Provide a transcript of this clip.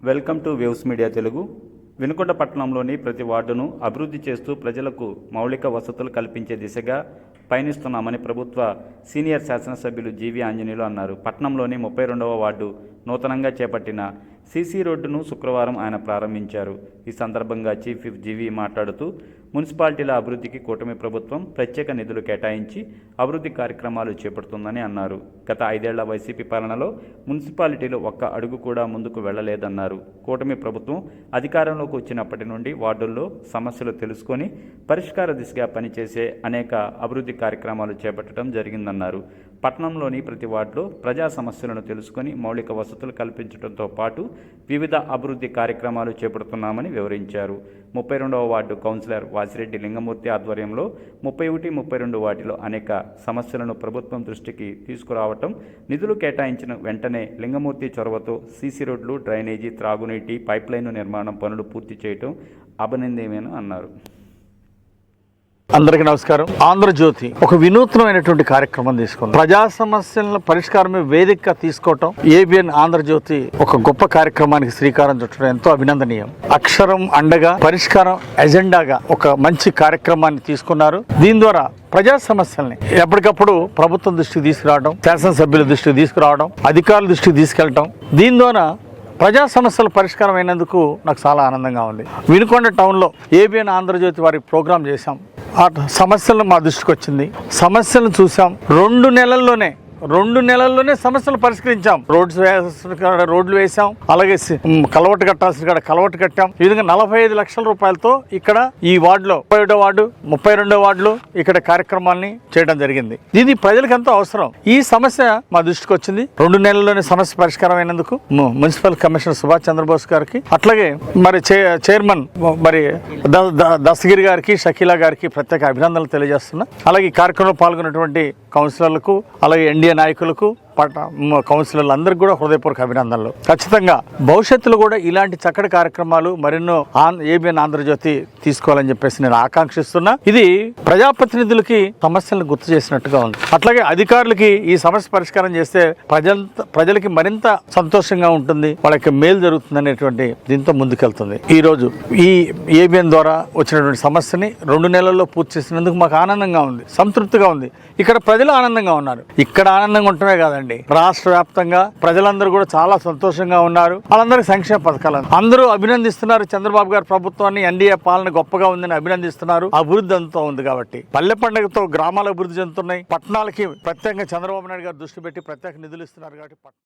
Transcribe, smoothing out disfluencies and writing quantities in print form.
Welcome to waves media Telugu. Vinukonda పట్టణంలోని ప్రతి వార్డును అభివృద్ధి చేస్తూ ప్రజలకు మౌలిక వసతులు కల్పించే దిశగా పయనిస్తున్నామని ప్రభుత్వ సీనియర్ శాసనసభ్యులు జీవి ఆంజనేయులు అన్నారు. పట్టణంలోని 32వ వార్డు నూతనంగా చేపట్టిన సీసీ రోడ్డును శుక్రవారం ఆయన ప్రారంభించారు. ఈ సందర్భంగా చీఫ్ విప్ జీవి మాట్లాడుతూ మున్సిపాలిటీల అభివృద్ధికి కూటమి ప్రభుత్వం ప్రత్యేక నిధులు కేటాయించి అభివృద్ధి కార్యక్రమాలు చేపడుతుందని అన్నారు. గత 5 ఏళ్ల వైసీపీ పాలనలో మున్సిపాలిటీలు ఒక్క అడుగు కూడా ముందుకు వెళ్లలేదన్నారు. కూటమి ప్రభుత్వం అధికారంలోకి వచ్చినప్పటి నుండి వార్డుల్లో సమస్యలు తెలుసుకొని పరిష్కార దిశగా పనిచేసే అనేక అభివృద్ధి కార్యక్రమాలు చేపట్టడం జరిగిందన్నారు. పట్టణంలోని ప్రతి వార్డులో ప్రజా సమస్యలను తెలుసుకొని మౌలిక వసతులు కల్పించడంతో పాటు వివిధ అభివృద్ధి కార్యక్రమాలు చేపడుతున్నామని వివరించారు. 32వ వార్డు కౌన్సిలర్ వాసిరెడ్డి లింగమూర్తి ఆధ్వర్యంలో 31, 32 వార్డులో అనేక సమస్యలను ప్రభుత్వం దృష్టికి తీసుకురావటం, నిధులు కేటాయించిన వెంటనే లింగమూర్తి చొరవతో సీసీ రోడ్లు, డ్రైనేజీ, త్రాగునీటి పైప్లైన్ నిర్మాణం పనులు పూర్తి చేయటం అభినందనీయమని అన్నారు. అందరికీ నమస్కారం. ఆంధ్రజ్యోతి ఒక వినూత్నమైనటువంటి కార్యక్రమం తీసుకుంది. ప్రజా సమస్యల పరిష్కారమే వేదికగా తీసుకోవటం ఏబిఎన్ ఆంధ్రజ్యోతి ఒక గొప్ప కార్యక్రమానికి శ్రీకారం చుట్టడం ఎంతో అభినందనీయం. అక్షరం అండగా, పరిష్కారం ఎజెండాగా ఒక మంచి కార్యక్రమాన్ని తీసుకున్నారు. దీని ద్వారా ప్రజా సమస్యల్ని ఎప్పటికప్పుడు ప్రభుత్వం దృష్టికి తీసుకురావడం, శాసనసభ్యుల దృష్టికి తీసుకురావడం, అధికారుల దృష్టికి తీసుకెళ్లడం, దీని ద్వారా ప్రజా సమస్యల పరిష్కారం అయినందుకు నాకు చాలా ఆనందంగా ఉంది. వినుకొండ టౌన్లో ఏబిఎన్ ఆంధ్రజ్యోతి వారి ప్రోగ్రాం చేశాం. ఆ సమస్యలు మా దృష్టికి వచ్చింది. సమస్యలను చూసాం. 2 నెలల్లోనే సమస్యలు పరిష్కరించాం. రోడ్లు వేసాం. అలాగే కలవట్టు కట్టాల్సిన కాడ కలవట్టు కట్టాం. ఈ విధంగా 45 లక్షల రూపాయలతో ఇక్కడ ఈ వార్డులో 31వ వార్డు, 32వ వార్డులో ఇక్కడ కార్యక్రమాల్ని చేయడం జరిగింది. ఇది ప్రజలకు ఎంతో అవసరం. ఈ సమస్య మా దృష్టికి వచ్చింది. 2 నెలల్లోనే సమస్య పరిష్కారం అయినందుకు మున్సిపల్ కమిషనర్ సుభాష్ చంద్రబోస్ గారికి, అట్లాగే మరి చైర్మన్ మరి దస్తగిరి గారికి, షకీలా గారికి ప్రత్యేక అభినందనలు తెలియజేస్తున్నా. అలాగే ఈ కార్యక్రమంలో పాల్గొన్నటువంటి కౌన్సిలర్లకు, అలాగే ఎన్డీఏ నాయకులకు, కౌన్సిలర్లు అందరికీ కూడా హృదయపూర్వక అభినందనలు. ఖచ్చితంగా భవిష్యత్తులో కూడా ఇలాంటి చక్కటి కార్యక్రమాలు మరెన్నో ఏబిఎన్ ఆంధ్రజ్యోతి తీసుకోవాలని చెప్పేసి నేను ఆకాంక్షిస్తున్నా. ఇది ప్రజాప్రతినిధులకి సమస్యలను గుర్తు చేసినట్టుగా ఉంది. అట్లాగే అధికారులకి ఈ సమస్య పరిష్కారం చేస్తే ప్రజలకి మరింత సంతోషంగా ఉంటుంది, వాళ్ళకి మేలు జరుగుతుంది అనేటువంటి దీంతో ముందుకెళ్తుంది. ఈ రోజు ఈ ఏబిఎన్ ద్వారా వచ్చినటువంటి సమస్యని 2 నెలల్లో పూర్తి చేసినందుకు మాకు ఆనందంగా ఉంది, సంతృప్తిగా ఉంది. ఇక్కడ ప్రజలు ఆనందంగా ఉన్నారు. ఇక్కడ ఆనందంగా ఉండటమే కాదండి, రాష్ట్ర వ్యాప్తంగా ప్రజలందరూ కూడా చాలా సంతోషంగా ఉన్నారు. వాళ్ళందరికీ సంక్షేమ పథకాలు అందరూ అభినందిస్తున్నారు. చంద్రబాబు గారి ప్రభుత్వాన్ని, ఎన్డీఏ పాలన గొప్పగా ఉందని అభినందిస్తున్నారు. అభివృద్ధి అంతా ఉంది కాబట్టి పల్లె పండుగతో గ్రామాలు అభివృద్ధి చెందుతున్నాయి. పట్టణాలకి ప్రత్యేకంగా చంద్రబాబు నాయుడు గారు దృష్టి పెట్టి ప్రత్యేక నిధులు ఇస్తున్నారు కాబట్టి